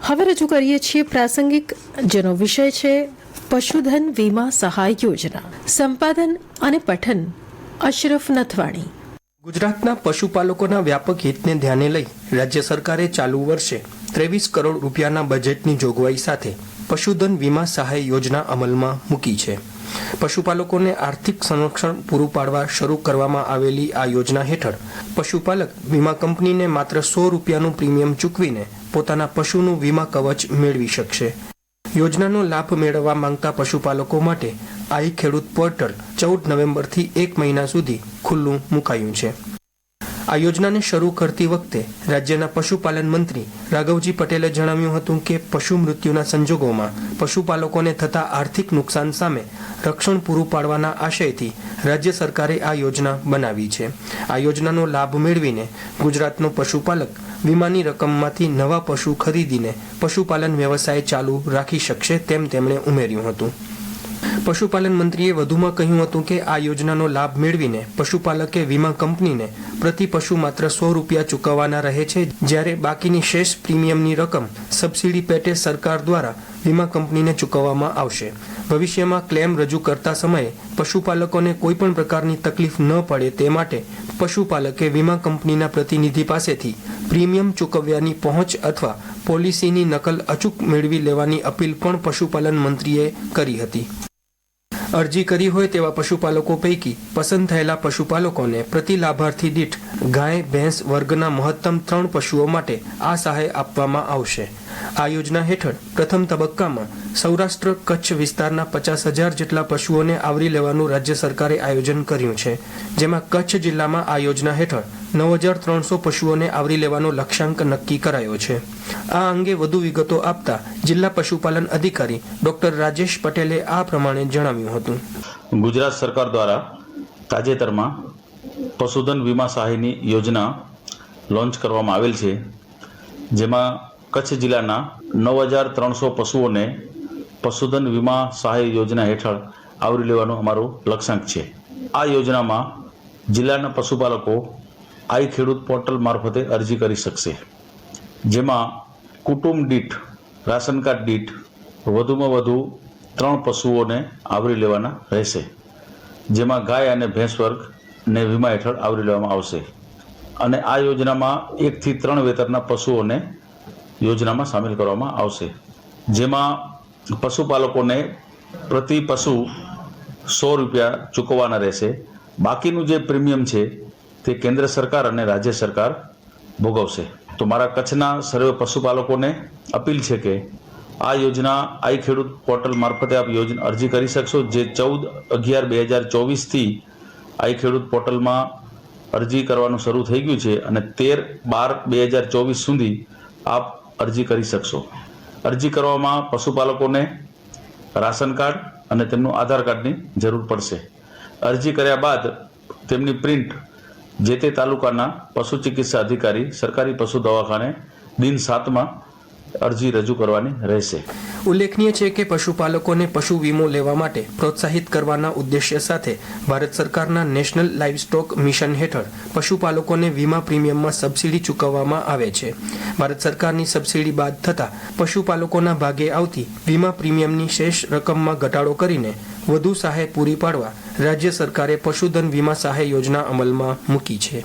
હવે રજૂ કરીએ છીએ પ્રાસંગિક, જેનો વિષય છે પશુધન વીમા સહાય યોજના. સંપાદન અને પઠન અશરફ નથવાણી. ગુજરાતના પશુપાલકોના વ્યાપક હિતને ધ્યાને લઈ રાજ્ય સરકારે ચાલુ વર્ષે 23 કરોડ રૂપિયાના બજેટની જોગવાઈ સાથે પશુધન વીમા સહાય યોજના અમલમાં મૂકી છે. પશુપાલકોને આર્થિક સંરક્ષણ પૂરું પાડવા શરૂ કરવામાં આવેલી આ યોજના હેઠળ પશુપાલક વીમા કંપનીને માત્ર 100 રૂપિયાનું પ્રીમિયમ ચૂકવીને પોતાના પશુનું વીમા કવચ મેળવી શકશે. યોજનાનો લાભ મેળવવા માંગતા પશુપાલકો માટે આઈ ખેડૂત પોર્ટલ 14 નવેમ્બરથી 1 મહિના સુધી ખુલ્લું મુકાયું છે. આ યોજનાને શરૂ કરતી વખતે રાજ્યના પશુપાલન મંત્રી રાઘવજી પટેલે જણાવ્યું હતું કે પશુ મૃત્યુના સંજોગોમાં પશુપાલકોને થતા આર્થિક નુકસાન સામે રક્ષણ પૂરું પાડવાના આશયથી રાજ્ય સરકારે આ યોજના બનાવી છે. આ યોજનાનો લાભ મેળવીને ગુજરાતનો પશુપાલક વીમાની રકમમાંથી નવા પશુ ખરીદીને પશુપાલન વ્યવસાય ચાલુ રાખી શકશે તેમ તેમણે ઉમેર્યું હતું. પશુપાલન મંત્રીએ વધુમાં કહ્યું હતું કે આ યોજનાનો લાભ મેળવીને પશુપાલકે વીમા કંપનીને પ્રતિ પશુ માત્ર 100 રૂપિયા ચૂકવવાના રહે છે, જ્યારે બાકીની શેષ પ્રીમિયમની રકમ સબસિડી પેટે સરકાર દ્વારા વીમા કંપનીને ચૂકવવામાં આવશે. ભવિષ્યમાં ક્લેમ રજૂ કરતા સમયે પશુપાલકોને કોઈપણ પ્રકારની તકલીફ ન પડે તે માટે પશુપાલકે વીમા કંપનીના પ્રતિનિધિ પાસેથી પ્રીમિયમ ચૂકવ્યાની પહોંચ અથવા પોલિસીની નકલ અચૂક મેળવી લેવાની અપીલ પણ પશુપાલન મંત્રીએ કરી હતી. અરજી કરી હોય તેવા પશુપાલકો પૈકી પસંદ થયેલા પશુપાલકોને પ્રતિ લાભાર્થી દીઠ ગાય ભેંસ વર્ગના મહત્તમ 3 પશુઓ માટે આ સહાય આપવામાં આવશે. આ યોજના હેઠળ પ્રથમ તબક્કામાં સૌરાષ્ટ્ર કચ્છ વિસ્તારના 50,000 જેટલા પશુઓને આવરી લેવાનું રાજ્ય સરકારે આયોજન કર્યું છે, જેમાં કચ્છ જિલ્લામાં આ યોજના હેઠળ 9,300 પશુઓને આવરી લેવાનો લક્ષ્યાંક નક્કી કરાયો છે. આ અંગે વધુ વિગતો આપતા જિલ્લા પશુપાલન અધિકારી ડોક્ટર રાજેશ પટેલે આ પ્રમાણે જણાવ્યું હતું. ગુજરાત સરકાર દ્વારા તાજેતરમાં પશુધન વીમા સહાયની યોજના લોન્ચ કરવામાં આવેલ છે, જેમાં કચ્છ જિલ્લાના 9,300 પશુઓને પશુધન વીમા સહાય યોજના હેઠળ આવરી લેવાનો અમારો લક્ષ્યાંક છે. આ યોજનામાં જિલ્લાના પશુપાલકો આઈ ખેડૂત પોર્ટલ મારફતે અરજી કરી શકશે, જેમાં કુટુંબ દીઠ રાશન કાર્ડ દીઠ વધુમાં વધુ 3 પશુઓને આવરી લેવાના રહેશે, જેમાં ગાય અને ભેંસ વર્ગને વીમા હેઠળ આવરી લેવામાં આવશે. અને આ યોજનામાં 1 થી 3 વેતરના પશુઓને યોજનામાં સામેલ કરવામાં આવશે, જેમાં પશુપાલકોને પ્રતિ પશુ 100 રૂપિયા ચૂકવવાના રહેશે. બાકીનું જે પ્રીમિયમ છે તે કેન્દ્ર સરકાર અને રાજ્ય સરકાર ભોગવશે. તો મારા કચ્છના સર્વે પશુપાલકોને અપીલ છે કે આ યોજના આઈ ખેડૂત પોર્ટલ મારફતે આપ અરજી કરી શકશો, જે 14/11/2024થી આઈ ખેડૂત પોર્ટલમાં અરજી કરવાનું શરૂ થઈ ગયું છે અને 13/12/2024 સુધી આપ અરજી કરી શકશો. અરજી કરવામાં પશુપાલકોને રાશન કાર્ડ અને તેમનું આધાર કાર્ડની જરૂર પડશે. અરજી કર્યા બાદ તેમની પ્રિન્ટ જે તે તાલુકાના પશુ ચિકિત્સા અધિકારી સરકારી પશુ દવાખાને દિન 7માં અરજી રજૂ કરવાની રહેશે. ઉલ્લેખનીય છે કે પશુપાલકોને પશુ વીમો લેવા માટે પ્રોત્સાહિત કરવાના ઉદ્દેશ્ય સાથે ભારત સરકારના નેશનલ લાઇવસ્ટોક મિશન હેઠળ પશુપાલકોને વીમા પ્રીમિયમમાં સબસિડી ચૂકવવામાં આવે છે. ભારત સરકારની સબસિડી બાદ થતા પશુપાલકોના ભાગે આવતી વીમા પ્રીમિયમની શેષ રકમમાં ઘટાડો કરીને વધુ સહાય પૂરી પાડવા રાજ્ય સરકારે પશુધન વીમા સહાય યોજના અમલમાં મૂકી છે.